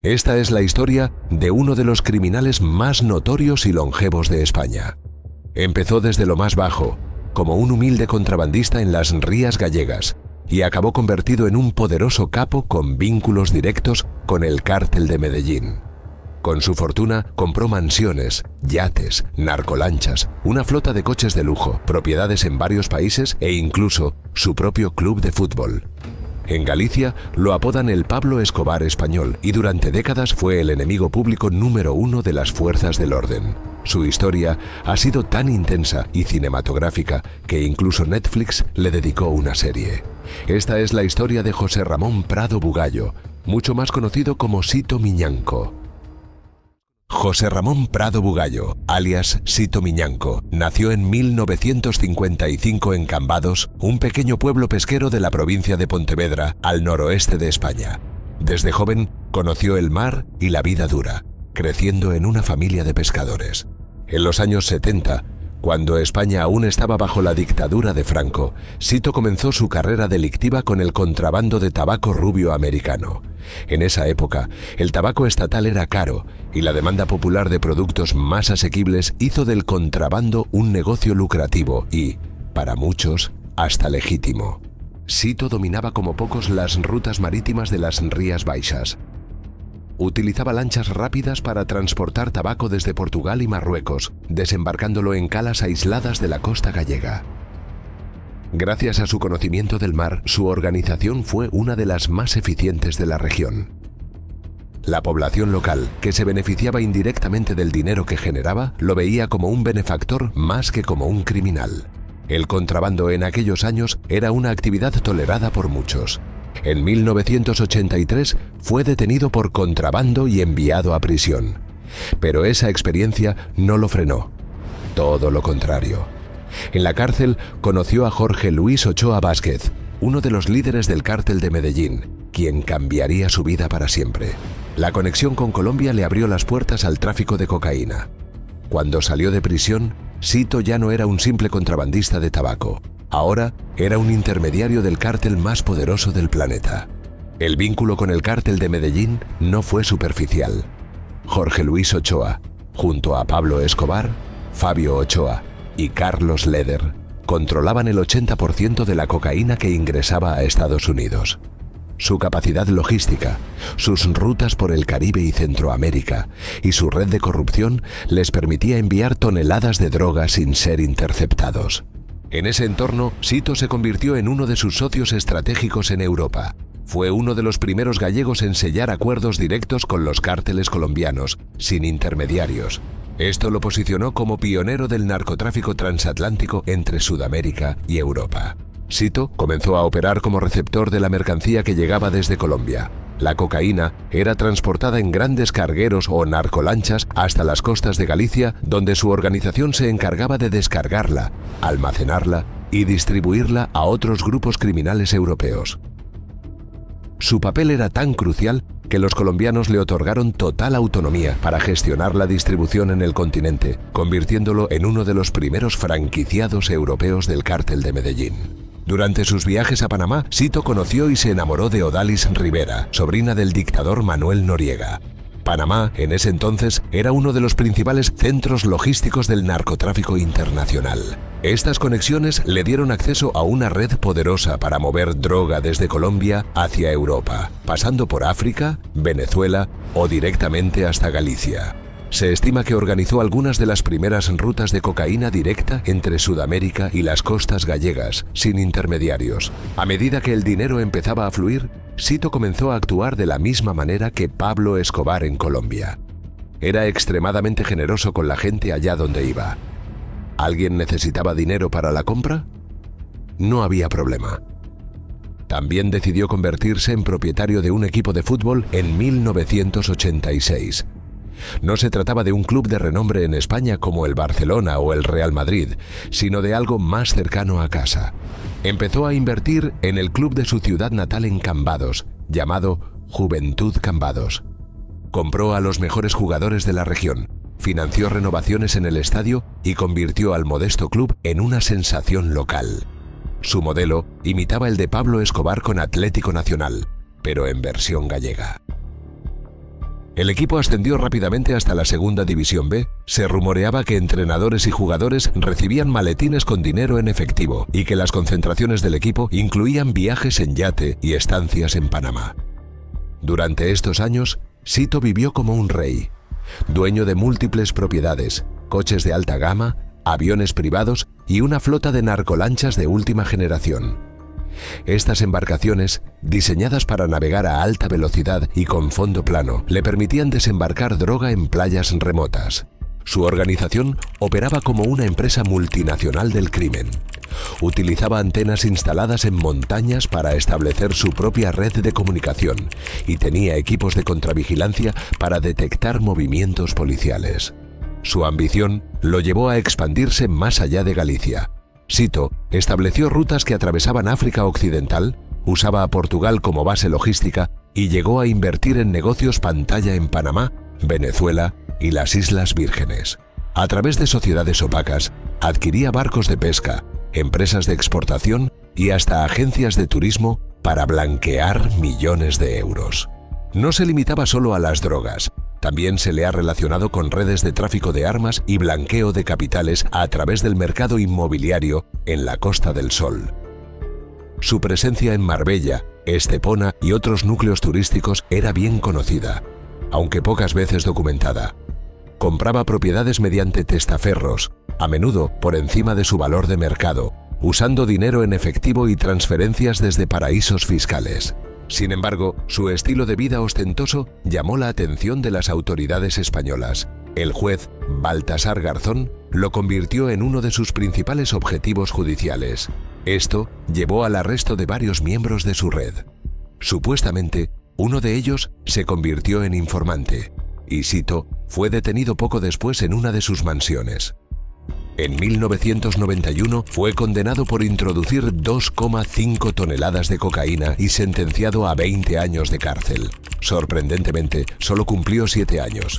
Esta es la historia de uno de los criminales más notorios y longevos de España. Empezó desde lo más bajo, como un humilde contrabandista en las Rías Gallegas, y acabó convertido en un poderoso capo con vínculos directos con el Cártel de Medellín. Con su fortuna compró mansiones, yates, narcolanchas, una flota de coches de lujo, propiedades en varios países e incluso su propio club de fútbol. En Galicia lo apodan el Pablo Escobar español y durante décadas fue el enemigo público número uno de las fuerzas del orden. Su historia ha sido tan intensa y cinematográfica que incluso Netflix le dedicó una serie. Esta es la historia de José Ramón Prado Bugallo, mucho más conocido como Sito Miñanco. José Ramón Prado Bugallo, alias Sito Miñanco, nació en 1955 en Cambados, un pequeño pueblo pesquero de la provincia de Pontevedra, al noroeste de España. Desde joven conoció el mar y la vida dura, creciendo en una familia de pescadores. En los años 70, cuando España aún estaba bajo la dictadura de Franco, Sito comenzó su carrera delictiva con el contrabando de tabaco rubio americano. En esa época, el tabaco estatal era caro y la demanda popular de productos más asequibles hizo del contrabando un negocio lucrativo y, para muchos, hasta legítimo. Sito dominaba como pocos las rutas marítimas de las Rías Baixas. Utilizaba lanchas rápidas para transportar tabaco desde Portugal y Marruecos, desembarcándolo en calas aisladas de la costa gallega. Gracias a su conocimiento del mar, su organización fue una de las más eficientes de la región. La población local, que se beneficiaba indirectamente del dinero que generaba, lo veía como un benefactor más que como un criminal. El contrabando en aquellos años era una actividad tolerada por muchos. En 1983 fue detenido por contrabando y enviado a prisión. Pero esa experiencia no lo frenó. Todo lo contrario. En la cárcel conoció a Jorge Luis Ochoa Vázquez, uno de los líderes del Cártel de Medellín, quien cambiaría su vida para siempre. La conexión con Colombia le abrió las puertas al tráfico de cocaína. Cuando salió de prisión, Sito ya no era un simple contrabandista de tabaco. Ahora era un intermediario del cártel más poderoso del planeta. El vínculo con el Cártel de Medellín no fue superficial. Jorge Luis Ochoa, junto a Pablo Escobar, Fabio Ochoa y Carlos Leder, controlaban el 80% de la cocaína que ingresaba a Estados Unidos. Su capacidad logística, sus rutas por el Caribe y Centroamérica y su red de corrupción les permitía enviar toneladas de droga sin ser interceptados. En ese entorno, Sito se convirtió en uno de sus socios estratégicos en Europa. Fue uno de los primeros gallegos en sellar acuerdos directos con los cárteles colombianos, sin intermediarios. Esto lo posicionó como pionero del narcotráfico transatlántico entre Sudamérica y Europa. Sito comenzó a operar como receptor de la mercancía que llegaba desde Colombia. La cocaína era transportada en grandes cargueros o narcolanchas hasta las costas de Galicia, donde su organización se encargaba de descargarla, almacenarla y distribuirla a otros grupos criminales europeos. Su papel era tan crucial que los colombianos le otorgaron total autonomía para gestionar la distribución en el continente, convirtiéndolo en uno de los primeros franquiciados europeos del Cártel de Medellín. Durante sus viajes a Panamá, Sito conoció y se enamoró de Odalis Rivera, sobrina del dictador Manuel Noriega. Panamá, en ese entonces, era uno de los principales centros logísticos del narcotráfico internacional. Estas conexiones le dieron acceso a una red poderosa para mover droga desde Colombia hacia Europa, pasando por África, Venezuela o directamente hasta Galicia. Se estima que organizó algunas de las primeras rutas de cocaína directa entre Sudamérica y las costas gallegas, sin intermediarios. A medida que el dinero empezaba a fluir, Sito comenzó a actuar de la misma manera que Pablo Escobar en Colombia. Era extremadamente generoso con la gente allá donde iba. ¿Alguien necesitaba dinero para la compra? No había problema. También decidió convertirse en propietario de un equipo de fútbol en 1986. No se trataba de un club de renombre en España como el Barcelona o el Real Madrid, sino de algo más cercano a casa. Empezó a invertir en el club de su ciudad natal en Cambados, llamado Juventud Cambados. Compró a los mejores jugadores de la región, financió renovaciones en el estadio y convirtió al modesto club en una sensación local. Su modelo imitaba el de Pablo Escobar con Atlético Nacional, pero en versión gallega. El equipo ascendió rápidamente hasta la Segunda División B. Se rumoreaba que entrenadores y jugadores recibían maletines con dinero en efectivo y que las concentraciones del equipo incluían viajes en yate y estancias en Panamá. Durante estos años, Sito vivió como un rey, dueño de múltiples propiedades, coches de alta gama, aviones privados y una flota de narcolanchas de última generación. Estas embarcaciones, diseñadas para navegar a alta velocidad y con fondo plano, le permitían desembarcar droga en playas remotas. Su organización operaba como una empresa multinacional del crimen. Utilizaba antenas instaladas en montañas para establecer su propia red de comunicación y tenía equipos de contravigilancia para detectar movimientos policiales. Su ambición lo llevó a expandirse más allá de Galicia. Sito estableció rutas que atravesaban África Occidental, usaba a Portugal como base logística y llegó a invertir en negocios pantalla en Panamá, Venezuela y las Islas Vírgenes. A través de sociedades opacas, adquiría barcos de pesca, empresas de exportación y hasta agencias de turismo para blanquear millones de euros. No se limitaba solo a las drogas. También se le ha relacionado con redes de tráfico de armas y blanqueo de capitales a través del mercado inmobiliario en la Costa del Sol. Su presencia en Marbella, Estepona y otros núcleos turísticos era bien conocida, aunque pocas veces documentada. Compraba propiedades mediante testaferros, a menudo por encima de su valor de mercado, usando dinero en efectivo y transferencias desde paraísos fiscales. Sin embargo, su estilo de vida ostentoso llamó la atención de las autoridades españolas. El juez Baltasar Garzón lo convirtió en uno de sus principales objetivos judiciales. Esto llevó al arresto de varios miembros de su red. Supuestamente, uno de ellos se convirtió en informante, y Sito fue detenido poco después en una de sus mansiones. En 1991 fue condenado por introducir 2,5 toneladas de cocaína y sentenciado a 20 años de cárcel. Sorprendentemente, solo cumplió 7 años.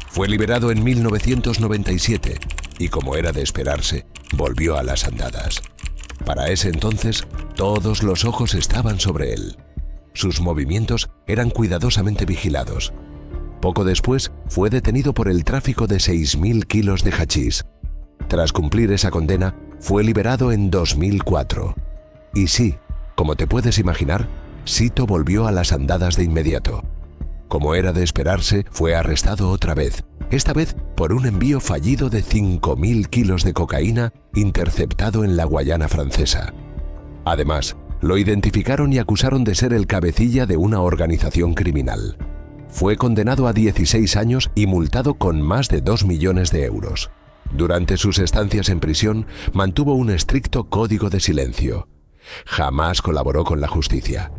Fue liberado en 1997 y, como era de esperarse, volvió a las andadas. Para ese entonces, todos los ojos estaban sobre él. Sus movimientos eran cuidadosamente vigilados. Poco después, fue detenido por el tráfico de 6.000 kilos de hachís. Tras cumplir esa condena, fue liberado en 2004. Y sí, como te puedes imaginar, Sito volvió a las andadas de inmediato. Como era de esperarse, fue arrestado otra vez, esta vez por un envío fallido de 5.000 kilos de cocaína interceptado en la Guayana Francesa. Además, lo identificaron y acusaron de ser el cabecilla de una organización criminal. Fue condenado a 16 años y multado con más de 2 millones de euros. Durante sus estancias en prisión, mantuvo un estricto código de silencio. Jamás colaboró con la justicia.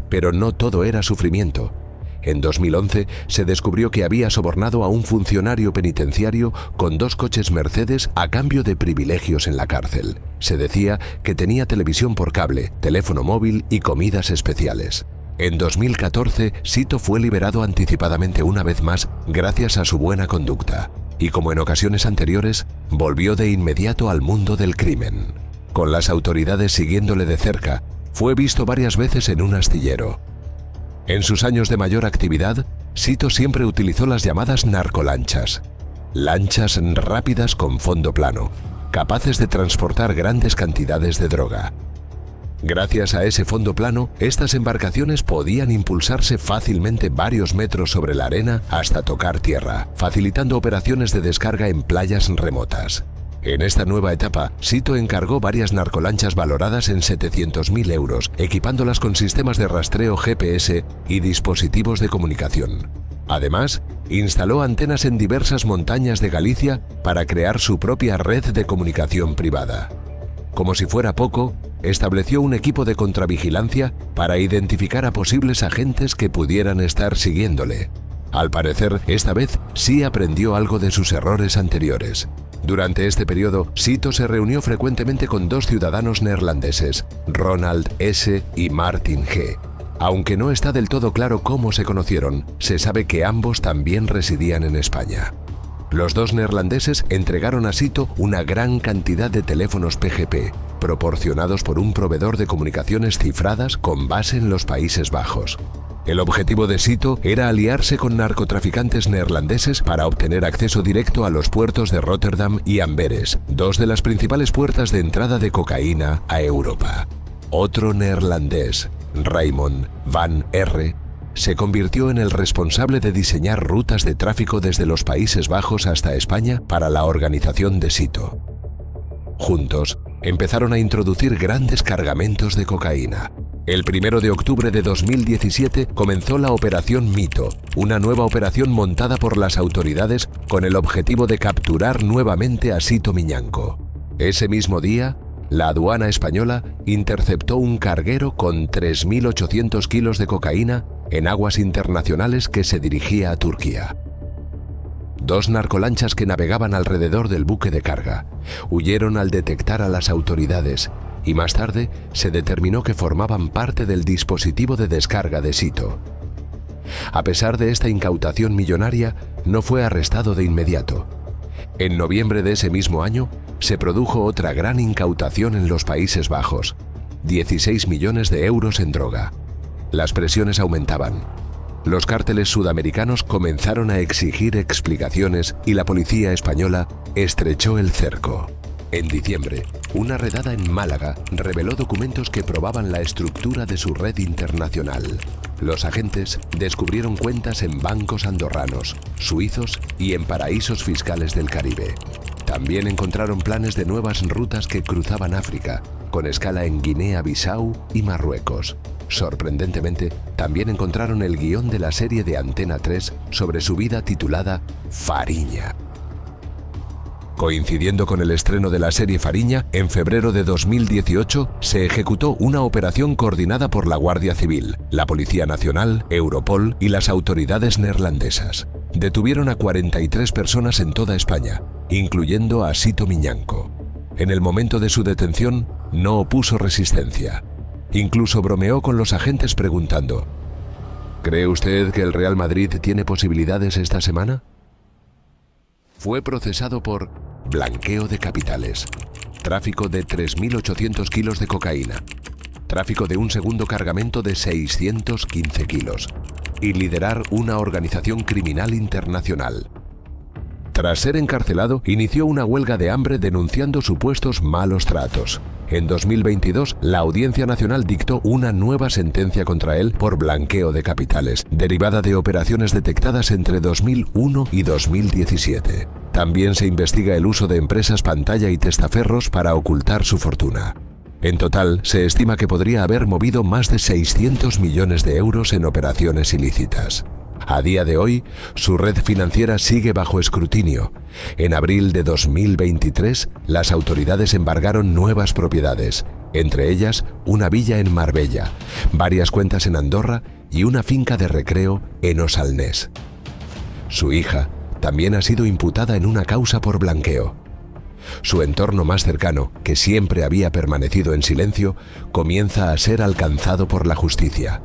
Pero no todo era sufrimiento. En 2011 se descubrió que había sobornado a un funcionario penitenciario con 2 coches Mercedes a cambio de privilegios en la cárcel. Se decía que tenía televisión por cable, teléfono móvil y comidas especiales. En 2014, Sito fue liberado anticipadamente una vez más gracias a su buena conducta. Y como en ocasiones anteriores, volvió de inmediato al mundo del crimen. Con las autoridades siguiéndole de cerca, fue visto varias veces en un astillero. En sus años de mayor actividad, Sito siempre utilizó las llamadas narcolanchas. Lanchas rápidas con fondo plano, capaces de transportar grandes cantidades de droga. Gracias a ese fondo plano, estas embarcaciones podían impulsarse fácilmente varios metros sobre la arena hasta tocar tierra, facilitando operaciones de descarga en playas remotas. En esta nueva etapa, Sito encargó varias narcolanchas valoradas en 700.000 euros, equipándolas con sistemas de rastreo GPS y dispositivos de comunicación. Además, instaló antenas en diversas montañas de Galicia para crear su propia red de comunicación privada. Como si fuera poco, estableció un equipo de contravigilancia para identificar a posibles agentes que pudieran estar siguiéndole. Al parecer, esta vez sí aprendió algo de sus errores anteriores. Durante este periodo, Sito se reunió frecuentemente con 2 ciudadanos neerlandeses, Ronald S. y Martin G. Aunque no está del todo claro cómo se conocieron, se sabe que ambos también residían en España. Los 2 neerlandeses entregaron a Sito una gran cantidad de teléfonos PGP, proporcionados por un proveedor de comunicaciones cifradas con base en los Países Bajos. El objetivo de Sito era aliarse con narcotraficantes neerlandeses para obtener acceso directo a los puertos de Róterdam y Amberes, dos de las principales puertas de entrada de cocaína a Europa. Otro neerlandés, Raymond van R., se convirtió en el responsable de diseñar rutas de tráfico desde los Países Bajos hasta España para la organización de Sito. Juntos, empezaron a introducir grandes cargamentos de cocaína. El 1 de octubre de 2017 comenzó la Operación Mito, una nueva operación montada por las autoridades con el objetivo de capturar nuevamente a Sito Miñanco. Ese mismo día, la aduana española interceptó un carguero con 3.800 kilos de cocaína en aguas internacionales que se dirigía a Turquía. Dos narcolanchas que navegaban alrededor del buque de carga huyeron al detectar a las autoridades y más tarde se determinó que formaban parte del dispositivo de descarga de Sito. A pesar de esta incautación millonaria, no fue arrestado de inmediato. En noviembre de ese mismo año, se produjo otra gran incautación en los Países Bajos, 16 millones de euros en droga. Las presiones aumentaban. Los cárteles sudamericanos comenzaron a exigir explicaciones y la policía española estrechó el cerco. En diciembre, una redada en Málaga reveló documentos que probaban la estructura de su red internacional. Los agentes descubrieron cuentas en bancos andorranos, suizos y en paraísos fiscales del Caribe. También encontraron planes de nuevas rutas que cruzaban África, con escala en Guinea-Bissau y Marruecos. Sorprendentemente, también encontraron el guión de la serie de Antena 3 sobre su vida titulada Fariña. Coincidiendo con el estreno de la serie Fariña, en febrero de 2018 se ejecutó una operación coordinada por la Guardia Civil, la Policía Nacional, Europol y las autoridades neerlandesas. Detuvieron a 43 personas en toda España, incluyendo a Sito Miñanco. En el momento de su detención, no opuso resistencia. Incluso bromeó con los agentes preguntando: ¿cree usted que el Real Madrid tiene posibilidades esta semana? Fue procesado por blanqueo de capitales, tráfico de 3.800 kilos de cocaína, tráfico de un segundo cargamento de 615 kilos y liderar una organización criminal internacional. Tras ser encarcelado, inició una huelga de hambre denunciando supuestos malos tratos. En 2022, la Audiencia Nacional dictó una nueva sentencia contra él por blanqueo de capitales, derivada de operaciones detectadas entre 2001 y 2017. También se investiga el uso de empresas pantalla y testaferros para ocultar su fortuna. En total, se estima que podría haber movido más de 600 millones de euros en operaciones ilícitas. A día de hoy, su red financiera sigue bajo escrutinio. En abril de 2023, las autoridades embargaron nuevas propiedades, entre ellas una villa en Marbella, varias cuentas en Andorra y una finca de recreo en Osalnés. Su hija también ha sido imputada en una causa por blanqueo. Su entorno más cercano, que siempre había permanecido en silencio, comienza a ser alcanzado por la justicia.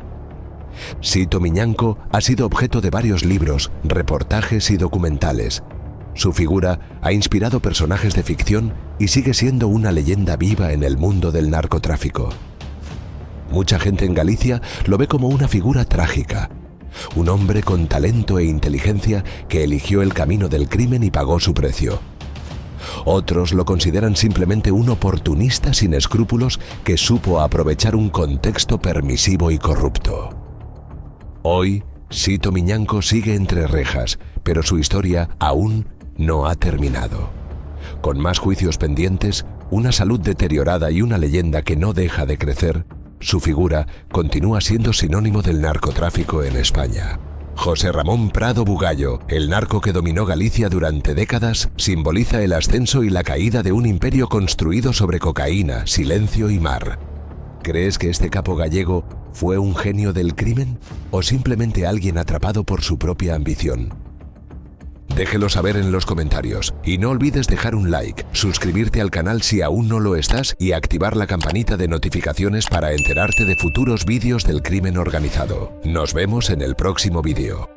Sito Miñanco ha sido objeto de varios libros, reportajes y documentales. Su figura ha inspirado personajes de ficción y sigue siendo una leyenda viva en el mundo del narcotráfico. Mucha gente en Galicia lo ve como una figura trágica, un hombre con talento e inteligencia que eligió el camino del crimen y pagó su precio. Otros lo consideran simplemente un oportunista sin escrúpulos que supo aprovechar un contexto permisivo y corrupto. Hoy, Sito Miñanco sigue entre rejas, pero su historia aún no ha terminado. Con más juicios pendientes, una salud deteriorada y una leyenda que no deja de crecer, su figura continúa siendo sinónimo del narcotráfico en España. José Ramón Prado Bugallo, el narco que dominó Galicia durante décadas, simboliza el ascenso y la caída de un imperio construido sobre cocaína, silencio y mar. ¿Crees que este capo gallego fue un genio del crimen o simplemente alguien atrapado por su propia ambición? Déjelo saber en los comentarios y no olvides dejar un like, suscribirte al canal si aún no lo estás y activar la campanita de notificaciones para enterarte de futuros vídeos del crimen organizado. Nos vemos en el próximo vídeo.